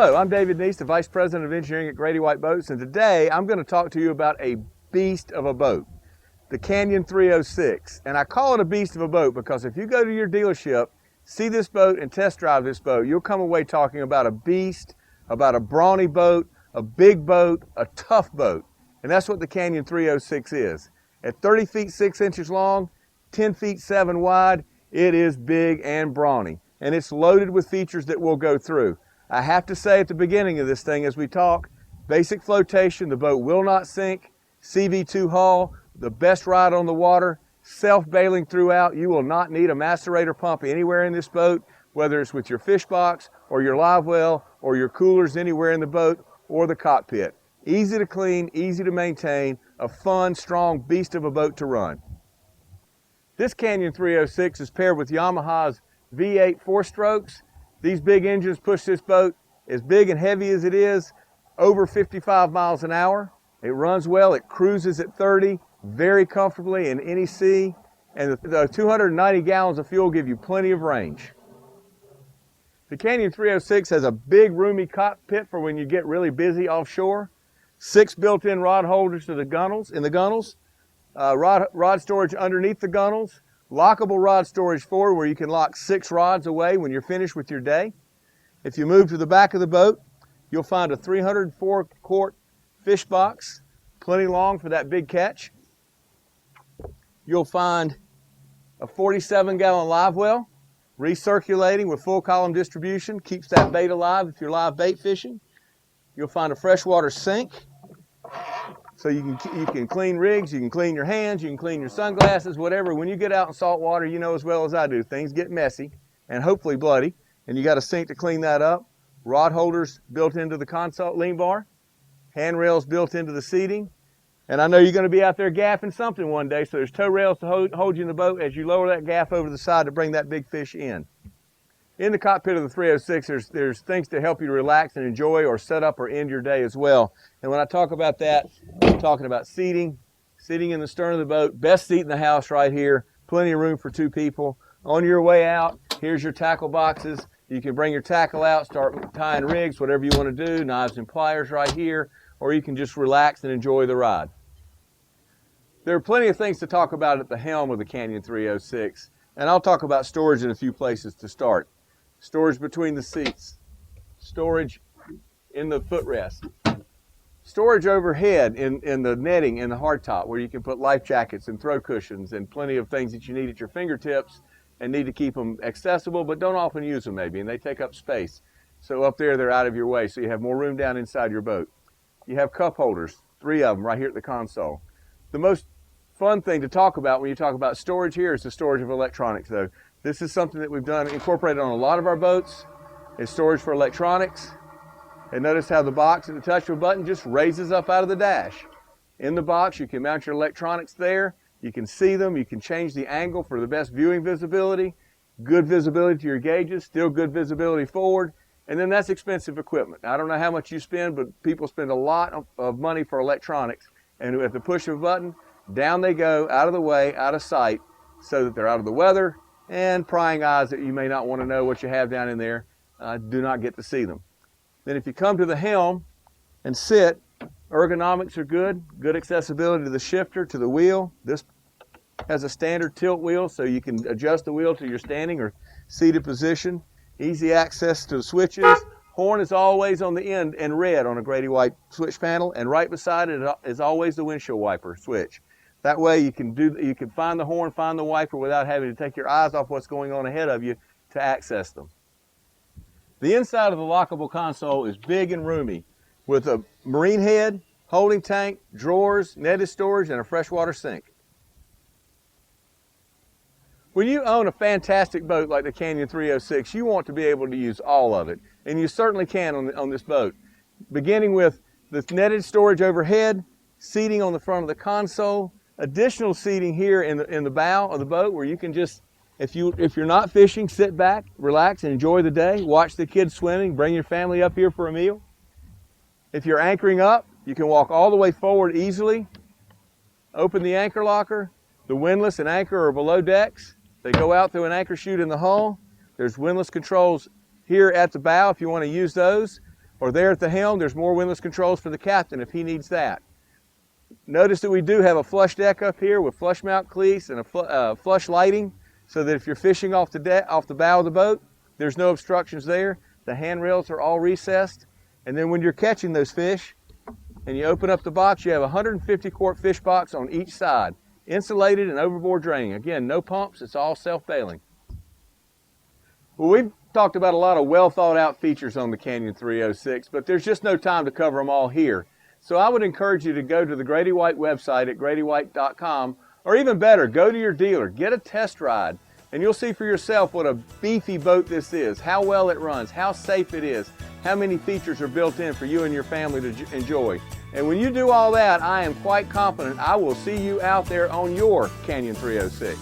Hello, I'm David Neese, the Vice President of Engineering at Grady-White Boats, and today I'm going to talk to you about a beast of a boat, the Canyon 306. And I call it a beast of a boat because if you go to your dealership, see this boat and test drive this boat, you'll come away talking about a beast, about a brawny boat, a big boat, a tough boat. And that's what the Canyon 306 is. At 30 feet 6 inches long, 10 feet 7 wide, it is big and brawny. And it's loaded with features that we'll go through. I have to say at the beginning of this thing as we talk, basic flotation, the boat will not sink, CV2 hull, the best ride on the water, self-bailing throughout. You will not need a macerator pump anywhere in this boat, whether it's with your fish box or your live well or your coolers anywhere in the boat or the cockpit. Easy to clean, easy to maintain, a fun, strong beast of a boat to run. This Canyon 306 is paired with Yamaha's V8 4-strokes. These big engines push this boat, as big and heavy as it is, over 55 miles an hour. It runs well, it cruises at 30 very comfortably in any sea, and the 290 gallons of fuel give you plenty of range. The Canyon 306 has a big roomy cockpit for when you get really busy offshore, 6 built-in rod holders to the gunnels, rod storage underneath the gunnels, lockable rod storage forward where you can lock 6 rods away when you're finished with your day. If you move to the back of the boat, you'll find a 304-quart fish box, plenty long for that big catch. You'll find a 47-gallon live well, recirculating with full column distribution, keeps that bait alive if you're live bait fishing. You'll find a freshwater sink, so you can clean rigs, you can clean your hands, you can clean your sunglasses, whatever. When you get out in salt water, you know as well as I do, things get messy and hopefully bloody, and you got a sink to clean that up. Rod holders built into the console lean bar, handrails built into the seating, and I know you're going to be out there gaffing something one day, so there's tow rails to hold you in the boat as you lower that gaff over the side to bring that big fish in. In the cockpit of the 306, there's things to help you to relax and enjoy or set up or end your day as well. And when I talk about that, I'm talking about seating in the stern of the boat, best seat in the house right here, plenty of room for 2 people. On your way out, here's your tackle boxes. You can bring your tackle out, start tying rigs, whatever you want to do, knives and pliers right here, or you can just relax and enjoy the ride. There are plenty of things to talk about at the helm of the Canyon 306, and I'll talk about storage in a few places to start. Storage between the seats, storage in the footrest, storage overhead in the netting in the hardtop where you can put life jackets and throw cushions and plenty of things that you need at your fingertips and need to keep them accessible but don't often use them maybe, and they take up space. So up there they're out of your way, so you have more room down inside your boat. You have cup holders, 3 of them right here at the console. The most fun thing to talk about when you talk about storage here is the storage of electronics though. This is something that we've done, incorporated on a lot of our boats. It's storage for electronics. And notice how the box at the touch of a button just raises up out of the dash. In the box, you can mount your electronics there. You can see them. You can change the angle for the best viewing visibility. Good visibility to your gauges, still good visibility forward. And then that's expensive equipment. Now, I don't know how much you spend, but people spend a lot of money for electronics. And at the push of a button, down they go, out of the way, out of sight, so that they're out of the weather, and prying eyes that you may not want to know what you have down in there do not get to see them. Then if you come to the helm and sit, ergonomics are good accessibility to the shifter, to the wheel. This has a standard tilt wheel so you can adjust the wheel to your standing or seated position. Easy access to the switches. Horn is always on the end and red on a Grady-White switch panel, and right beside it is always the windshield wiper switch. That way you can find the horn, find the wiper without having to take your eyes off what's going on ahead of you to access them. The inside of the lockable console is big and roomy with a marine head, holding tank, drawers, netted storage, and a freshwater sink. When you own a fantastic boat like the Canyon 306, you want to be able to use all of it, and you certainly can on this boat. Beginning with the netted storage overhead, seating on the front of the console, additional seating here in the bow of the boat where you can just, if you're not fishing, sit back, relax, and enjoy the day. Watch the kids swimming, bring your family up here for a meal. If you're anchoring up, you can walk all the way forward easily. Open the anchor locker. The windlass and anchor are below decks. They go out through an anchor chute in the hull. There's windlass controls here at the bow if you want to use those. Or there at the helm, there's more windlass controls for the captain if he needs that. Notice that we do have a flush deck up here with flush mount cleats and a flush lighting, so that if you're fishing off the bow of the boat, there's no obstructions there. The handrails are all recessed. And then when you're catching those fish and you open up the box, you have a 150 quart fish box on each side, insulated and overboard draining. Again, no pumps, it's all self-bailing. Well, we've talked about a lot of well thought out features on the Canyon 306, but there's just no time to cover them all here. So I would encourage you to go to the Grady-White website at grady-white.com, or even better, go to your dealer, get a test ride, and you'll see for yourself what a beefy boat this is, how well it runs, how safe it is, how many features are built in for you and your family to enjoy. And when you do all that, I am quite confident I will see you out there on your Canyon 306.